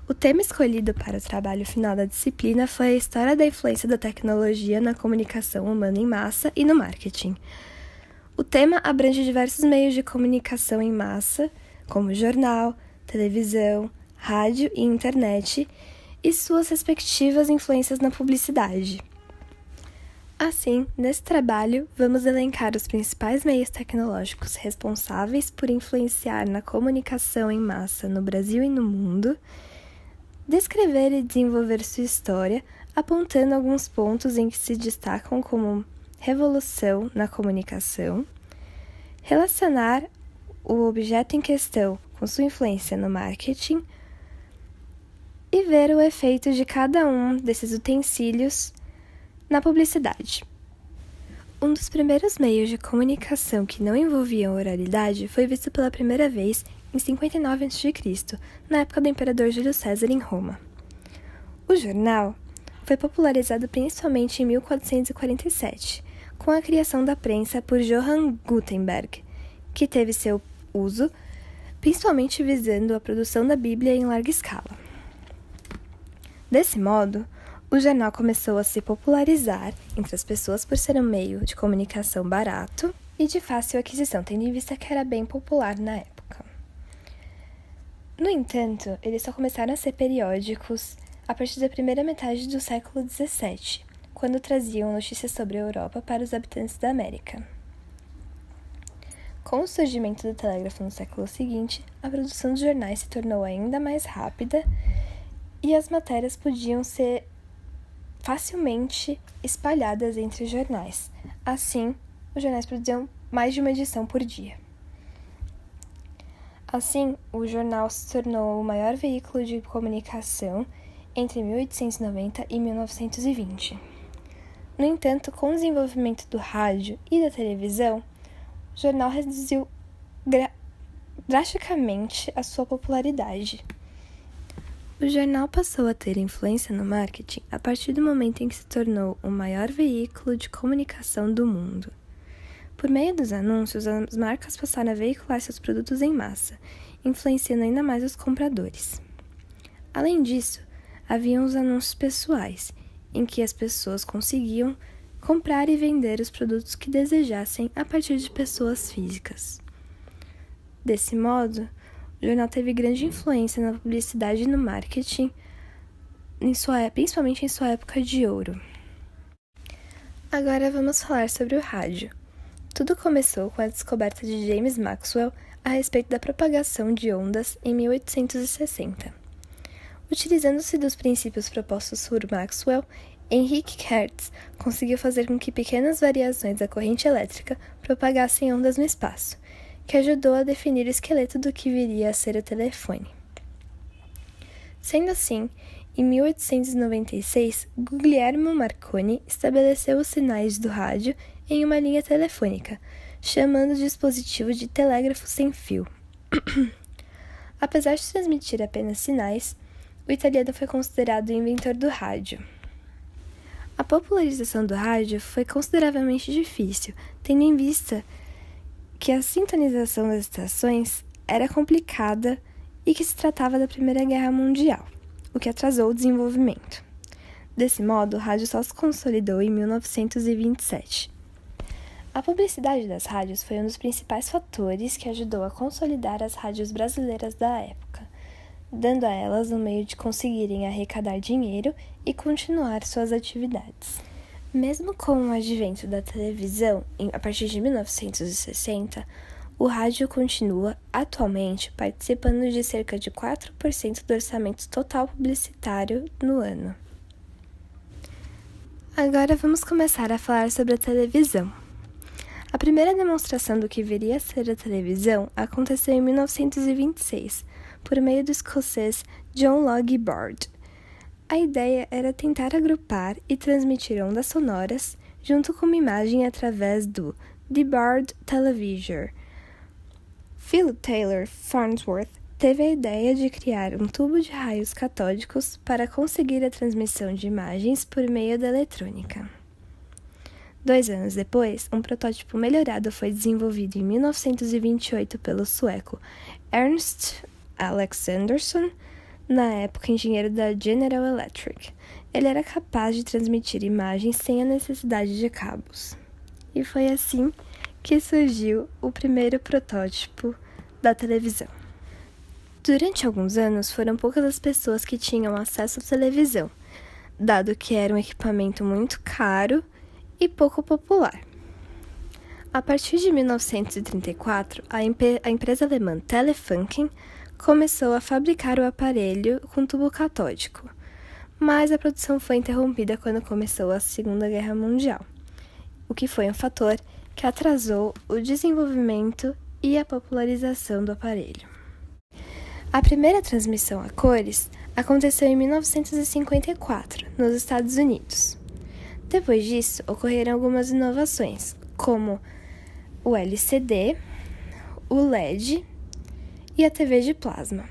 O tema escolhido para o trabalho final da disciplina foi a história da influência da tecnologia na comunicação humana em massa e no marketing. O tema abrange diversos meios de comunicação em massa, como jornal, televisão, rádio e internet, e suas respectivas influências na publicidade. Assim, nesse trabalho, vamos elencar os principais meios tecnológicos responsáveis por influenciar na comunicação em massa no Brasil e no mundo, descrever e desenvolver sua história, apontando alguns pontos em que se destacam como revolução na comunicação, relacionar o objeto em questão com sua influência no marketing e ver o efeito de cada um desses utensílios na publicidade. Um dos primeiros meios de comunicação que não envolviam oralidade foi visto pela primeira vez em 59 a.C., na época do imperador Júlio César em Roma. O jornal foi popularizado principalmente em 1447, com a criação da prensa por Johann Gutenberg, que teve seu uso principalmente visando a produção da Bíblia em larga escala. Desse modo, o jornal começou a se popularizar entre as pessoas por ser um meio de comunicação barato e de fácil aquisição, tendo em vista que era bem popular na época. No entanto, eles só começaram a ser periódicos a partir da primeira metade do século XVII, quando traziam notícias sobre a Europa para os habitantes da América. Com o surgimento do telégrafo no século seguinte, a produção de jornais se tornou ainda mais rápida e as matérias podiam ser facilmente espalhadas entre os jornais. Assim, os jornais produziam mais de uma edição por dia. Assim, o jornal se tornou o maior veículo de comunicação entre 1890 e 1920. No entanto, com o desenvolvimento do rádio e da televisão, o jornal reduziu drasticamente a sua popularidade. O jornal passou a ter influência no marketing a partir do momento em que se tornou o maior veículo de comunicação do mundo. Por meio dos anúncios, as marcas passaram a veicular seus produtos em massa, influenciando ainda mais os compradores. Além disso, haviam os anúncios pessoais, em que as pessoas conseguiam comprar e vender os produtos que desejassem a partir de pessoas físicas. Desse modo, o jornal teve grande influência na publicidade e no marketing, principalmente em sua época de ouro. Agora vamos falar sobre o rádio. Tudo começou com a descoberta de James Maxwell a respeito da propagação de ondas em 1860. Utilizando-se dos princípios propostos por Maxwell, Henrik Hertz conseguiu fazer com que pequenas variações da corrente elétrica propagassem ondas no espaço, que ajudou a definir o esqueleto do que viria a ser o telefone. Sendo assim, em 1896, Guglielmo Marconi estabeleceu os sinais do rádio em uma linha telefônica, chamando o dispositivo de telégrafo sem fio. Apesar de transmitir apenas sinais, o italiano foi considerado o inventor do rádio. A popularização do rádio foi consideravelmente difícil, tendo em vista que a sintonização das estações era complicada e que se tratava da Primeira Guerra Mundial, o que atrasou o desenvolvimento. Desse modo, o rádio só se consolidou em 1927. A publicidade das rádios foi um dos principais fatores que ajudou a consolidar as rádios brasileiras da época, dando a elas um meio de conseguirem arrecadar dinheiro e continuar suas atividades. Mesmo com o advento da televisão, a partir de 1960, o rádio continua, atualmente, participando de cerca de 4% do orçamento total publicitário no ano. Agora vamos começar a falar sobre a televisão. A primeira demonstração do que viria a ser a televisão aconteceu em 1926, por meio do escocês John Logie Baird. A ideia era tentar agrupar e transmitir ondas sonoras junto com uma imagem através do The Baird Televisor. Philip Taylor Farnsworth teve a ideia de criar um tubo de raios catódicos para conseguir a transmissão de imagens por meio da eletrônica. 2 anos depois, um protótipo melhorado foi desenvolvido em 1928 pelo sueco Ernst Alexandersson na época engenheiro da General Electric. Ele era capaz de transmitir imagens sem a necessidade de cabos. E foi assim que surgiu o primeiro protótipo da televisão. Durante alguns anos, foram poucas as pessoas que tinham acesso à televisão, dado que era um equipamento muito caro e pouco popular. A partir de 1934, a empresa alemã Telefunken começou a fabricar o aparelho com tubo catódico, mas a produção foi interrompida quando começou a Segunda Guerra Mundial, o que foi um fator que atrasou o desenvolvimento e a popularização do aparelho. A primeira transmissão a cores aconteceu em 1954, nos Estados Unidos. Depois disso, ocorreram algumas inovações, como o LCD, o LED e a TV de plasma.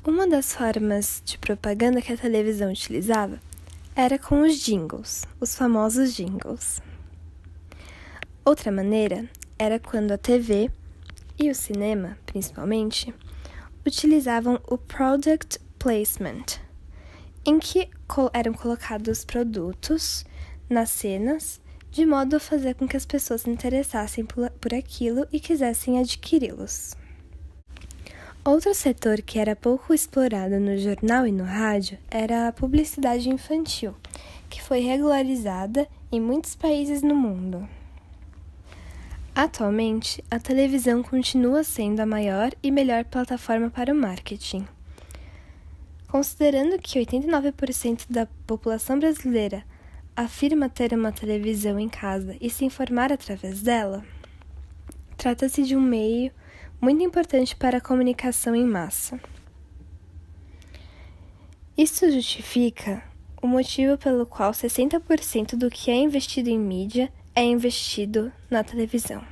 Uma das formas de propaganda que a televisão utilizava era com os jingles, os famosos jingles. Outra maneira era quando a TV e o cinema, principalmente, utilizavam o product placement, em que eram colocados produtos nas cenas, de modo a fazer com que as pessoas se interessassem por aquilo e quisessem adquiri-los. Outro setor que era pouco explorado no jornal e no rádio era a publicidade infantil, que foi regularizada em muitos países no mundo. Atualmente, a televisão continua sendo a maior e melhor plataforma para o marketing. Considerando que 89% da população brasileira afirma ter uma televisão em casa e se informar através dela, trata-se de um meio muito importante para a comunicação em massa. Isso justifica o motivo pelo qual 60% do que é investido em mídia é investido na televisão.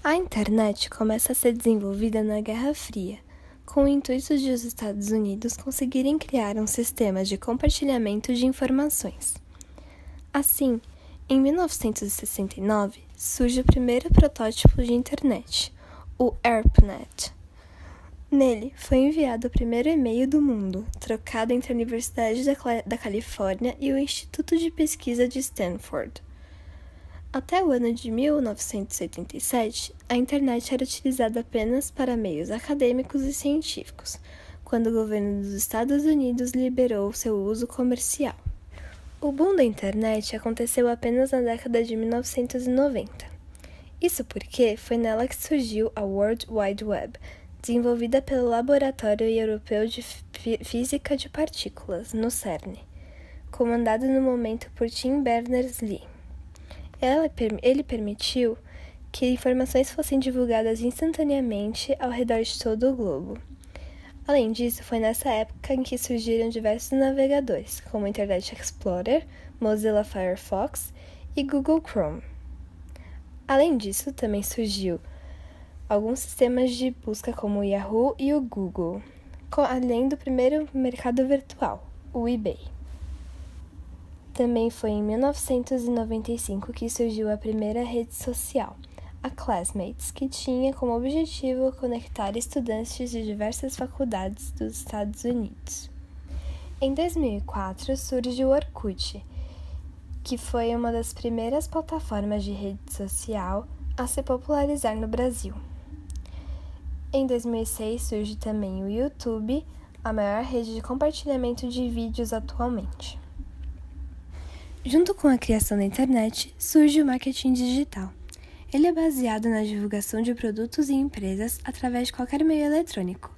A internet começa a ser desenvolvida na Guerra Fria, com o intuito de os Estados Unidos conseguirem criar um sistema de compartilhamento de informações. Assim, em 1969, surge o primeiro protótipo de internet, o ARPANET. Nele, foi enviado o primeiro e-mail do mundo, trocado entre a Universidade da Califórnia e o Instituto de Pesquisa de Stanford. Até o ano de 1987, a internet era utilizada apenas para meios acadêmicos e científicos, quando o governo dos Estados Unidos liberou seu uso comercial. O boom da internet aconteceu apenas na década de 1990. Isso porque foi nela que surgiu a World Wide Web, desenvolvida pelo Laboratório Europeu de Física de Partículas, no CERN, comandado no momento por Tim Berners-Lee. Ele permitiu que informações fossem divulgadas instantaneamente ao redor de todo o globo. Além disso, foi nessa época em que surgiram diversos navegadores, como o Internet Explorer, Mozilla Firefox e Google Chrome. Além disso, também surgiu alguns sistemas de busca como o Yahoo e o Google, além do primeiro mercado virtual, o eBay. Também foi em 1995 que surgiu a primeira rede social, a Classmates, que tinha como objetivo conectar estudantes de diversas faculdades dos Estados Unidos. Em 2004 surge o Orkut, que foi uma das primeiras plataformas de rede social a se popularizar no Brasil. Em 2006 surge também o YouTube, a maior rede de compartilhamento de vídeos atualmente. Junto com a criação da internet, surge o marketing digital. Ele é baseado na divulgação de produtos e empresas através de qualquer meio eletrônico,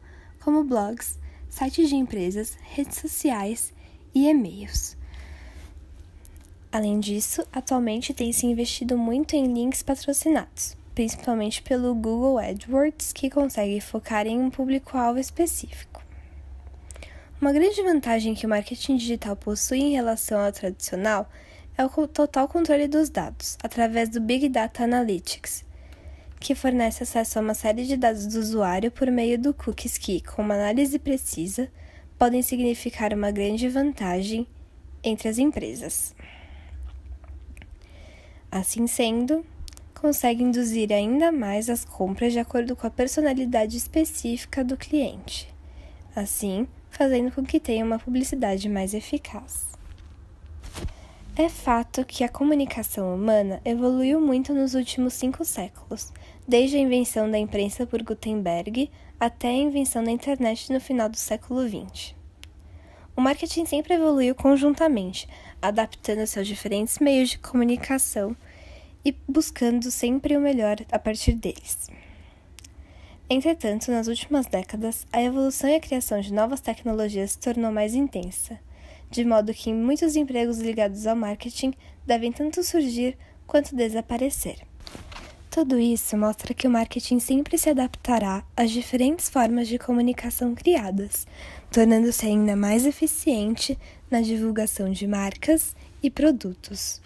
como blogs, sites de empresas, redes sociais e e-mails. Além disso, atualmente tem se investido muito em links patrocinados, principalmente pelo Google AdWords, que consegue focar em um público-alvo específico. Uma grande vantagem que o marketing digital possui em relação ao tradicional é o total controle dos dados, através do Big Data Analytics, que fornece acesso a uma série de dados do usuário por meio do cookies que, com uma análise precisa, podem significar uma grande vantagem entre as empresas. Assim sendo, consegue induzir ainda mais as compras de acordo com a personalidade específica do cliente, assim, fazendo com que tenha uma publicidade mais eficaz. É fato que a comunicação humana evoluiu muito nos últimos 5 séculos, desde a invenção da imprensa por Gutenberg até a invenção da internet no final do século XX. O marketing sempre evoluiu conjuntamente, adaptando-se aos diferentes meios de comunicação e buscando sempre o melhor a partir deles. Entretanto, nas últimas décadas, a evolução e a criação de novas tecnologias se tornou mais intensa, de modo que muitos empregos ligados ao marketing devem tanto surgir quanto desaparecer. Tudo isso mostra que o marketing sempre se adaptará às diferentes formas de comunicação criadas, tornando-se ainda mais eficiente na divulgação de marcas e produtos.